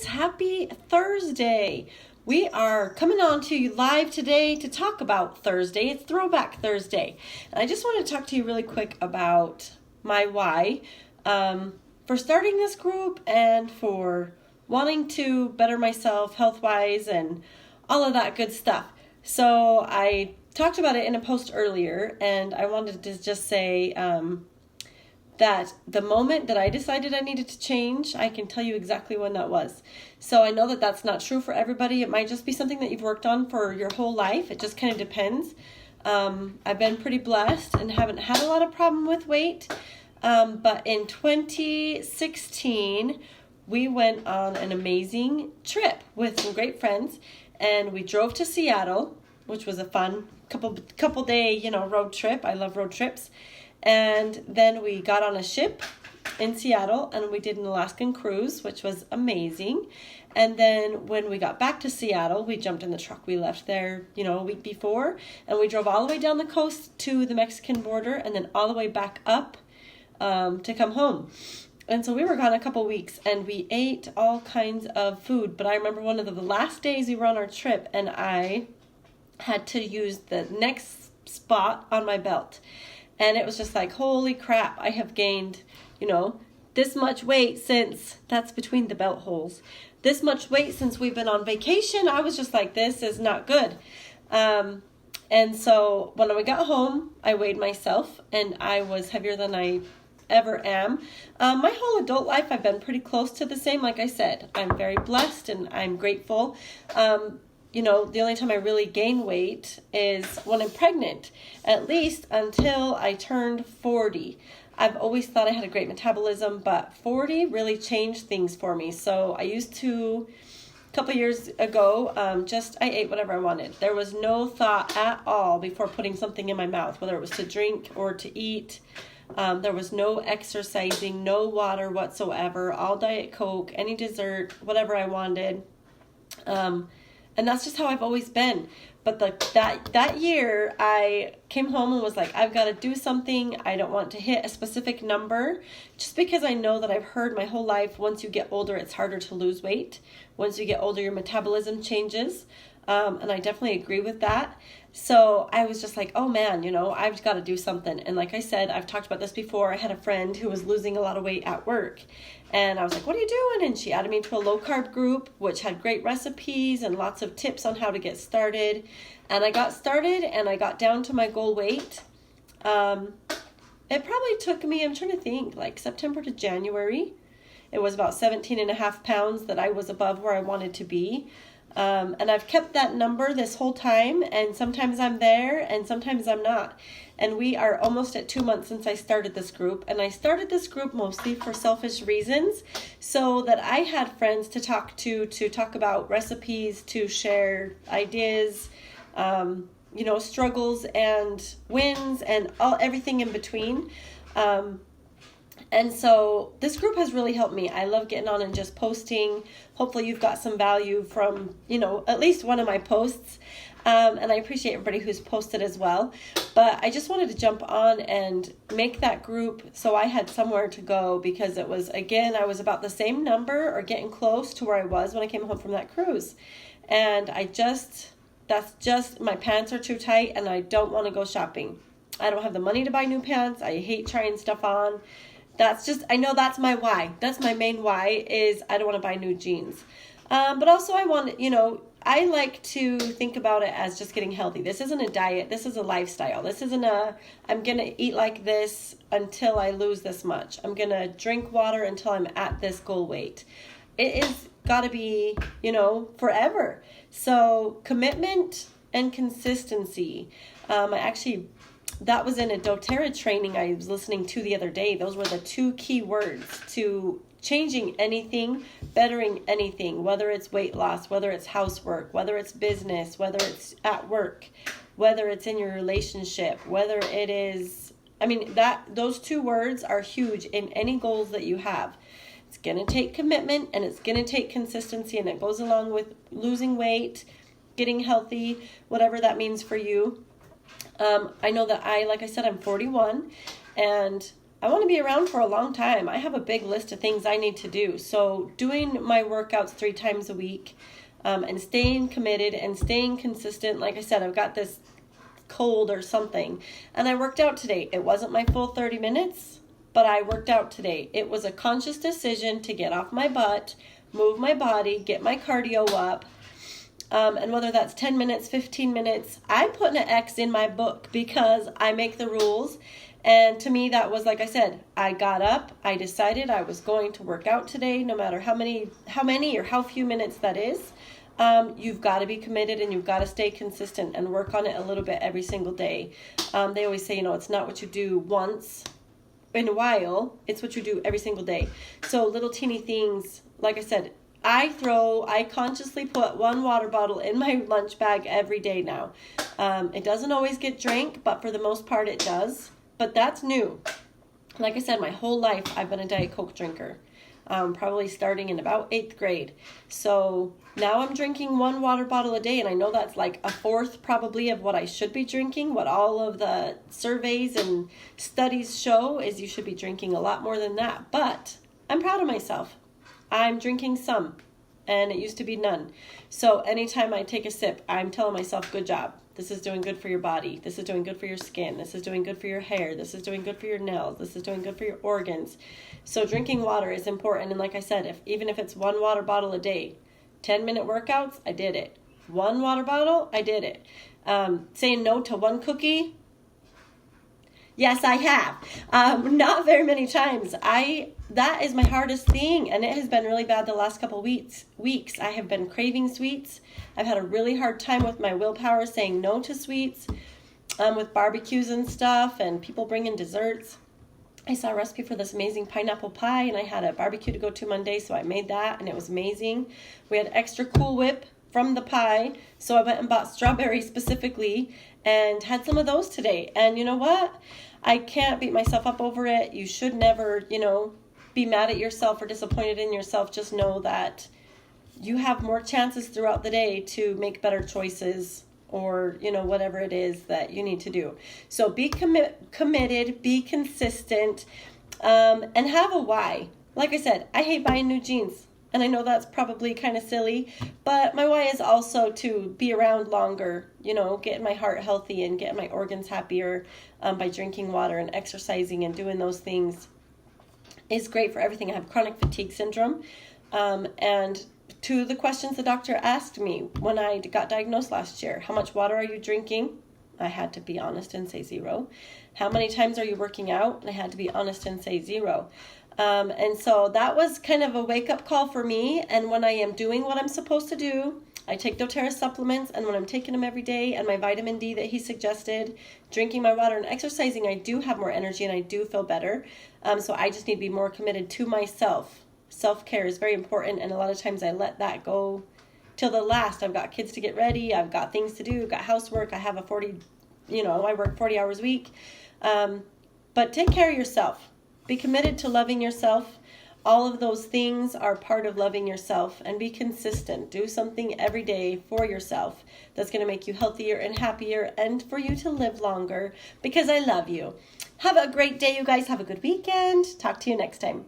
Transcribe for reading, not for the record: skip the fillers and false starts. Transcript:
guys. Happy Thursday. We are coming on to you live today to talk about Thursday. It's Throwback Thursday. And I just want to talk to you really quick about my why for starting this group and for wanting to better myself health-wise and all of that good stuff. So I talked about it in a post earlier, and I wanted to just say that the moment that I decided I needed to change, I can tell you exactly when that was. So I know that that's not true for everybody. It might just be something that you've worked on for your whole life. It just kind of depends. I've been pretty blessed and haven't had a lot of problem with weight. But in 2016, we went on an amazing trip with some great friends, and we drove to Seattle, which was a fun couple day, road trip. I love road trips. And then we got on a ship in Seattle and we did an Alaskan cruise, which was amazing. And then when we got back to Seattle, we jumped in the truck. We left there, a week before, and we drove all the way down the coast to the Mexican border and then all the way back up to come home. And so we were gone a couple weeks and we ate all kinds of food. But I remember one of the last days we were on our trip and I had to use the next spot on my belt. And it was just like, holy crap, I have gained, this much weight since, that's between the belt holes, this much weight since we've been on vacation. I was just like, this is not good. And so when we got home, I weighed myself and I was heavier than I ever am. My whole adult life, I've been pretty close to the same. Like I said, I'm very blessed and I'm grateful. The only time I really gain weight is when I'm pregnant, at least until I turned 40. I've always thought I had a great metabolism, but 40 really changed things for me. So I used to, a couple years ago, I ate whatever I wanted. There was no thought at all before putting something in my mouth, whether it was to drink or to eat. There was no exercising, no water whatsoever, all Diet Coke, any dessert, whatever I wanted. And that's just how I've always been. But that year, I came home and was like, I've got to do something. I don't want to hit a specific number. Just because I know that I've heard my whole life, once you get older, it's harder to lose weight. Once you get older, your metabolism changes. And I definitely agree with that. So I was just like, oh man, I've got to do something. And like I said, I've talked about this before. I had a friend who was losing a lot of weight at work. And I was like, what are you doing? And she added me to a low carb group, which had great recipes and lots of tips on how to get started. And I got started and I got down to my goal weight. It probably took me, I'm trying to think, like September to January. It was about 17 and a half pounds that I was above where I wanted to be. And I've kept that number this whole time, and sometimes I'm there and sometimes I'm not. And we are almost at 2 months since I started this group, and I started this group mostly for selfish reasons, so that I had friends to talk about recipes, to share ideas, struggles and wins and everything in between. And so this group has really helped me. I love getting on and just posting. Hopefully you've got some value from, at least one of my posts. And I appreciate everybody who's posted as well. But I just wanted to jump on and make that group so I had somewhere to go, because it was, again, I was about the same number or getting close to where I was when I came home from that cruise. And that's just, my pants are too tight and I don't want to go shopping. I don't have the money to buy new pants. I hate trying stuff on. I know that's my why. That's my main why, is I don't want to buy new jeans. But also I want, I like to think about it as just getting healthy. This isn't a diet. This is a lifestyle. This isn't I'm going to eat like this until I lose this much. I'm going to drink water until I'm at this goal weight. It is got to be, forever. So commitment and consistency. That was in a doTERRA training I was listening to the other day. Those were the two key words to changing anything, bettering anything, whether it's weight loss, whether it's housework, whether it's business, whether it's at work, whether it's in your relationship, whether it is, those two words are huge in any goals that you have. It's going to take commitment and it's going to take consistency, and it goes along with losing weight, getting healthy, whatever that means for you. I know that like I said, I'm 41, and I want to be around for a long time. I have a big list of things I need to do. So doing my workouts 3 times a week, and staying committed and staying consistent. Like I said, I've got this cold or something, and I worked out today. It wasn't my full 30 minutes, but I worked out today. It was a conscious decision to get off my butt, move my body, get my cardio up. And whether that's 10 minutes, 15 minutes, I put an X in my book because I make the rules. And to me, that was, like I said, I got up, I decided I was going to work out today, no matter how many or how few minutes that is. You've got to be committed, and you've got to stay consistent and work on it a little bit every single day. They always say, it's not what you do once in a while, it's what you do every single day. So little teeny things, like I said, I consciously put 1 water bottle in my lunch bag every day now. It doesn't always get drank, but for the most part it does. But that's new. Like I said, my whole life I've been a Diet Coke drinker, probably starting in about 8th grade. So now I'm drinking 1 water bottle a day, and I know that's like a fourth probably of what I should be drinking. What all of the surveys and studies show is you should be drinking a lot more than that. But I'm proud of myself. I'm drinking some, and it used to be none. So anytime I take a sip, I'm telling myself, good job. This is doing good for your body. This is doing good for your skin. This is doing good for your hair. This is doing good for your nails. This is doing good for your organs. So drinking water is important. And like I said, even if it's 1 water bottle a day, 10-minute workouts, I did it. 1 water bottle, I did it. Saying no to 1 cookie, yes, I have. Not very many times. That is my hardest thing, and it has been really bad the last couple weeks. I have been craving sweets. I've had a really hard time with my willpower saying no to sweets, with barbecues and stuff, and people bringing desserts. I saw a recipe for this amazing pineapple pie, and I had a barbecue to go to Monday, so I made that, and it was amazing. We had extra Cool Whip from the pie, so I went and bought strawberries specifically and had some of those today. And you know what? I can't beat myself up over it. You should never, be mad at yourself or disappointed in yourself. Just know that you have more chances throughout the day to make better choices, or whatever it is that you need to do. So be committed, be consistent, and have a why. Like I said, I hate buying new jeans, and I know that's probably kind of silly, but my why is also to be around longer, getting my heart healthy and getting my organs happier, by drinking water and exercising and doing those things is great for everything. I have chronic fatigue syndrome, and to the questions the doctor asked me when I got diagnosed last year, how much water are you drinking? I had to be honest and say 0. How many times are you working out? And I had to be honest and say 0. And so that was kind of a wake-up call for me. And when I am doing what I'm supposed to do, I take doTERRA supplements, and when I'm taking them every day, and my vitamin D that he suggested, drinking my water and exercising, I do have more energy and I do feel better. So I just need to be more committed to myself. Self-care is very important, and a lot of times I let that go till the last. I've got kids to get ready, I've got things to do, I've got housework, I have I work 40 hours a week. But take care of yourself. Be committed to loving yourself. All of those things are part of loving yourself, and be consistent. Do something every day for yourself that's going to make you healthier and happier, and for you to live longer, because I love you. Have a great day, you guys. Have a good weekend. Talk to you next time.